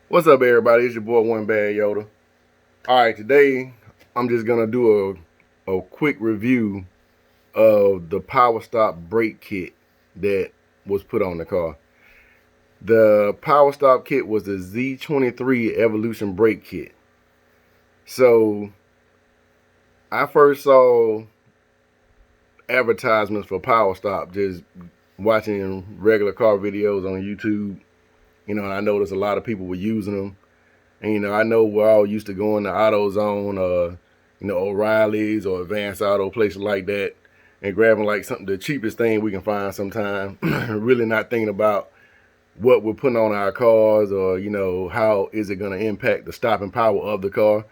What's up, everybody? It's your boy 1BADYOTA. All right, today I'm just gonna do a quick review of the Power Stop brake kit that was put on the car. The Power Stop kit was the Z23 Evolution brake kit. So I first saw advertisements for Power Stop just watching regular car videos on YouTube. And I noticed a lot of people were using them. And I know we're all used to going to AutoZone or O'Reilly's or Advanced Auto, places like that, and grabbing like something, the cheapest thing we can find sometimes. Really not thinking about what we're putting on our cars, or how is it going to impact the stopping power of the car.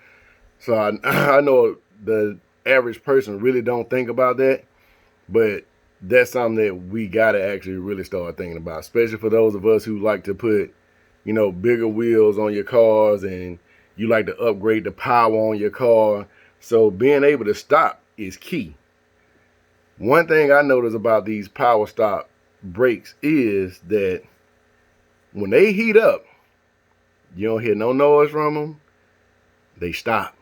So I know the average person really don't think about that, but that's something that we got to actually really start thinking about, especially for those of us who like to put bigger wheels on your cars, and you like to upgrade the power on your car. So being able to stop is key. One thing I notice about these Power Stop brakes is that when they heat up, you don't hear no noise from them. They stop.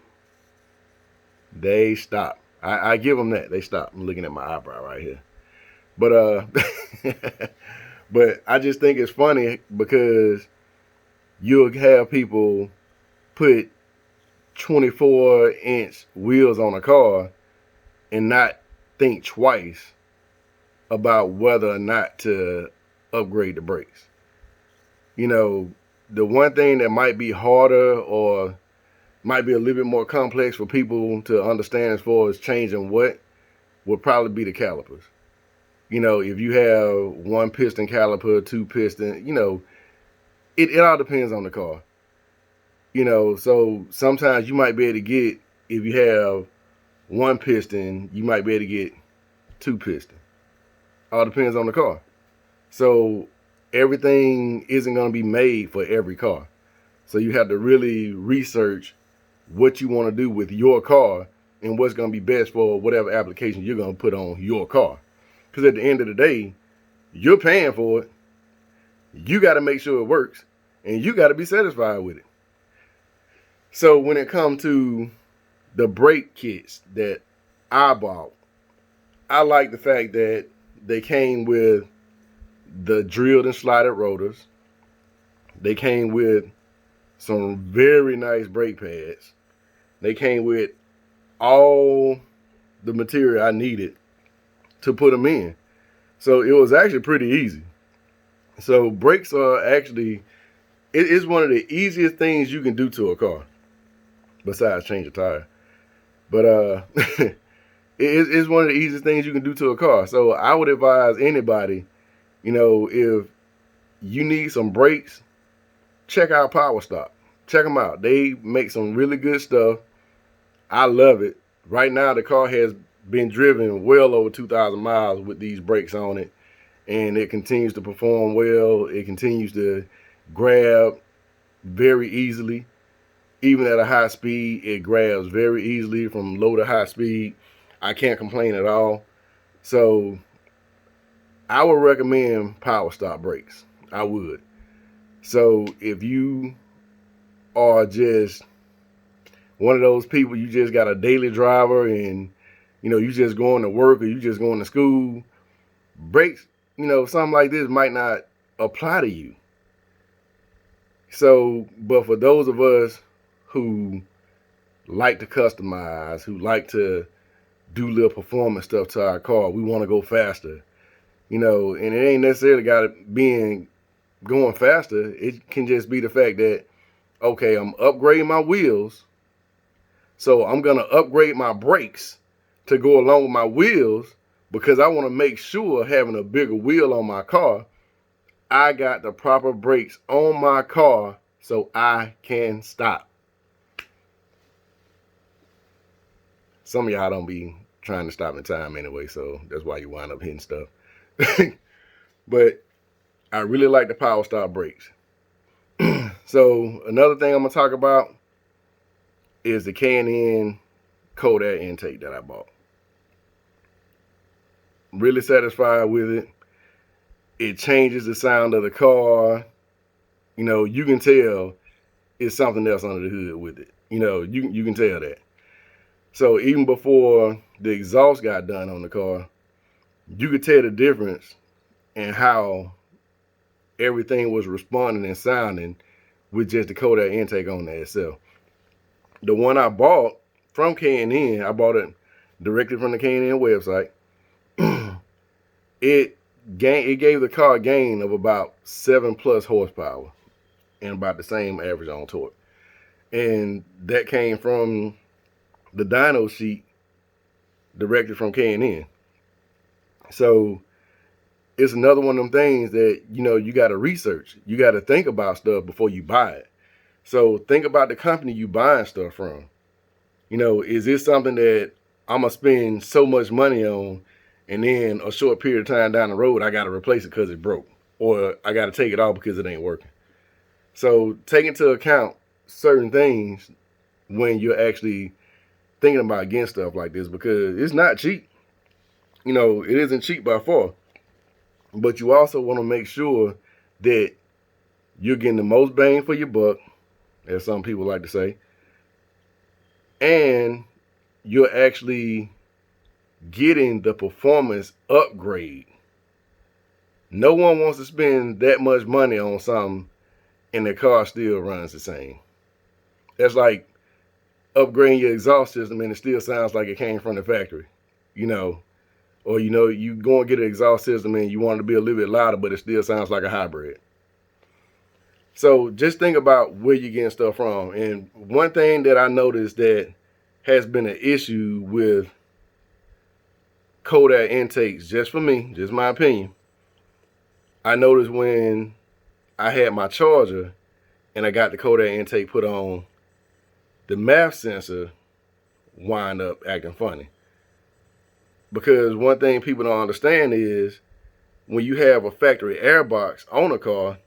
They stop. I give them that. They stop. I'm looking at my eyebrow right here. But but I just think it's funny because you'll have people put 24-inch wheels on a car and not think twice about whether or not to upgrade the brakes. The one thing that might be harder or might be a little bit more complex for people to understand as far as changing what would probably be the calipers. If you have one piston caliper, two piston, it all depends on the car. So sometimes you might be able to get, if you have one piston, you might be able to get two piston. All depends on the car. So everything isn't going to be made for every car. So you have to really research what you want to do with your car and what's going to be best for whatever application you're going to put on your car. Because at the end of the day, you're paying for it. You got to make sure it works, and you got to be satisfied with it. So when it comes to the brake kits that I bought, I like the fact that they came with the drilled and slotted rotors. They came with some very nice brake pads. They came with all the material I needed to put them in. So it was actually pretty easy. So brakes are actually, it is one of the easiest things you can do to a car, besides change a tire. But it's one of the easiest things you can do to a car. So I would advise anybody, if you need some brakes, check out Power Stop. Check them out. They make some really good stuff. I love it. Right now, the car has been driven well over 2,000 miles with these brakes on it, and it continues to perform well. It continues to grab very easily. Even at a high speed, it grabs very easily from low to high speed. I can't complain at all. So I would recommend Power Stop brakes. I would. So if you are just one of those people, you just got a daily driver, and you just going to work or you just going to school, brakes, something like this might not apply to you. So, but for those of us who like to customize, who like to do little performance stuff to our car, we want to go faster, and it ain't necessarily got to be going faster. It can just be the fact that, okay, I'm upgrading my wheels, so I'm going to upgrade my brakes to go along with my wheels, because I want to make sure, having a bigger wheel on my car, I got the proper brakes on my car so I can stop. Some of y'all don't be trying to stop in time anyway, so that's why you wind up hitting stuff. But I really like the Power Stop brakes. So another thing I'm going to talk about is the K&N Cold Air Intake that I bought. Really satisfied with it. It changes the sound of the car. You can tell it's something else under the hood with it. You know, you can tell that. So even before the exhaust got done on the car, you could tell the difference in how everything was responding and sounding with just the cold air intake on there itself. The one I bought from K&N, I bought it directly from the K&N website. it gave the car a gain of about 7+ horsepower and about the same average on torque. And that came from the dyno sheet directly from K&N. So it's another one of them things that, you know, you got to research. You got to think about stuff before you buy it. So think about the company you buying stuff from. You know, is this something that I'm going to spend so much money on, and then a short period of time down the road, I got to replace it because it broke, or I got to take it off because it ain't working. So take into account certain things when you're actually thinking about getting stuff like this, because it's not cheap. You know, it isn't cheap by far. But you also want to make sure that you're getting the most bang for your buck, as some people like to say, and you're actually getting the performance upgrade. No one wants to spend that much money on something and the car still runs the same. That's like upgrading your exhaust system and it still sounds like it came from the factory, you know. Or, you know, you go and get an exhaust system and you want it to be a little bit louder, but it still sounds like a hybrid. So just think about where you're getting stuff from. And one thing that I noticed that has been an issue with cold air intakes, just for me, just my opinion, I noticed when I had my charger and I got the cold air intake put on, the MAF sensor wind up acting funny. Because one thing people don't understand is when you have a factory air box on a car,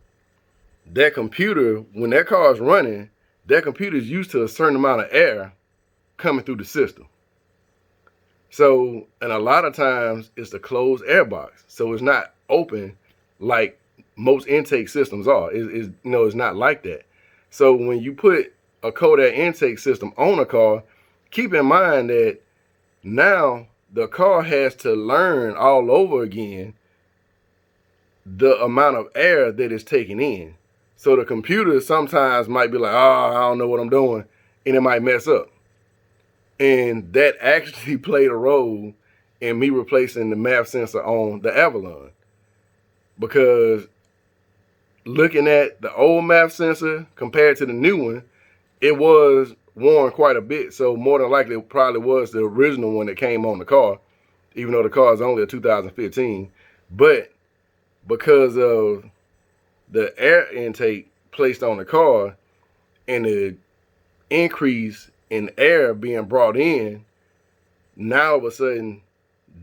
that computer, when that car is running, that computer is used to a certain amount of air coming through the system. So, and a lot of times it's a closed air box. So it's not open like most intake systems are. You know, it's not like that. So when you put a cold air intake system on a car, keep in mind that now the car has to learn all over again the amount of air that it's taking in. So the computer sometimes might be like, oh, I don't know what I'm doing, and it might mess up. And that actually played a role in me replacing the MAF sensor on the Avalon. Because looking at the old MAF sensor compared to the new one, it was worn quite a bit. So more than likely it probably was the original one that came on the car, even though the car is only a 2015. But because of the air intake placed on the car and the increase in air being brought in, now all of a sudden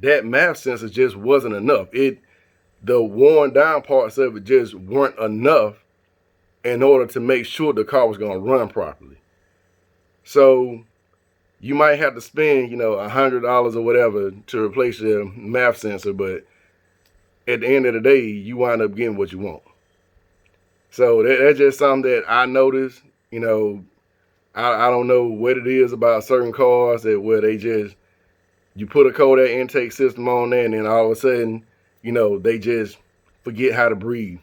that MAF sensor just wasn't enough. The worn down parts of it just weren't enough in order to make sure the car was going to run properly. So you might have to spend, you know, $100 or whatever to replace your MAF sensor, but at the end of the day, you wind up getting what you want. So that's just something that I noticed. You know, I don't know what it is about certain cars that where they just, you put a cold air intake system on there and then all of a sudden, you know, they just forget how to breathe.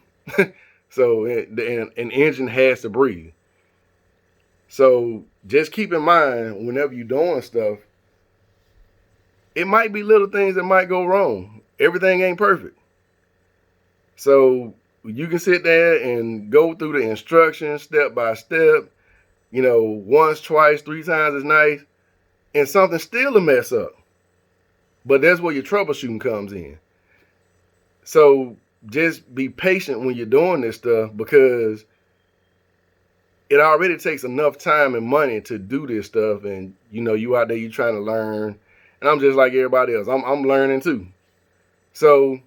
So an engine has to breathe. So just keep in mind whenever you're doing stuff, it might be little things that might go wrong. Everything ain't perfect. So you can sit there and go through the instructions step by step, you know, once, twice, 3 times as nice, and something still a mess up. But that's where your troubleshooting comes in. So just be patient when you're doing this stuff, because it already takes enough time and money to do this stuff. And, you know, you out there, you trying to learn. And I'm just like everybody else. I'm learning too. So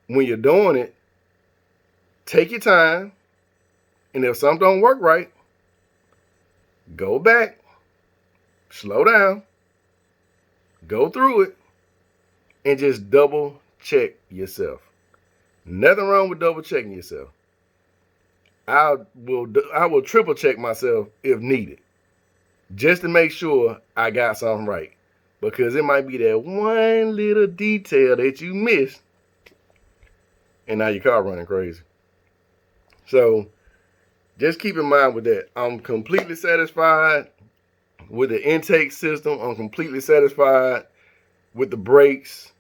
when you're doing it, take your time. And if something don't work right, go back, slow down, go through it, and just double check yourself. Nothing wrong with double checking yourself. I will triple check myself if needed, just to make sure I got something right. Because it might be that one little detail that you missed, and now your car running crazy. So just keep in mind with that. I'm completely satisfied with the intake system. I'm completely satisfied with the brakes.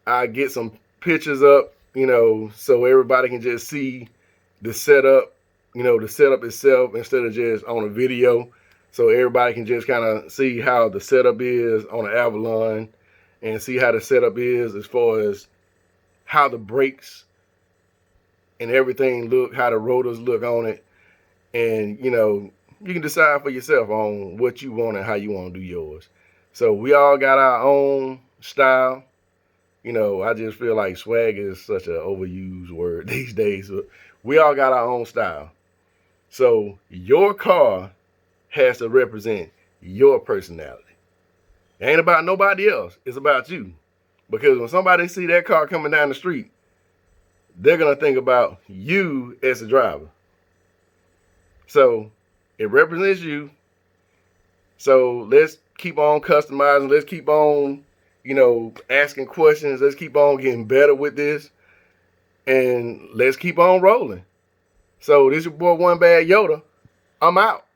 I get some pictures up, so everybody can just see the setup, the setup itself instead of just on a video. So everybody can just kind of see how the setup is on an Avalon and see how the setup is as far as how the brakes and everything look, how the rotors look on it. And, you can decide for yourself on what you want and how you want to do yours. So we all got our own style. I just feel like swag is such an overused word these days. But we all got our own style. So your car has to represent your personality. It ain't about nobody else. It's about you. Because when somebody see that car coming down the street, they're going to think about you as a driver. So it represents you. So let's keep on customizing. Let's keep on, asking questions. Let's keep on getting better with this. And let's keep on rolling. So this is your boy 1BADYOTA. I'm out.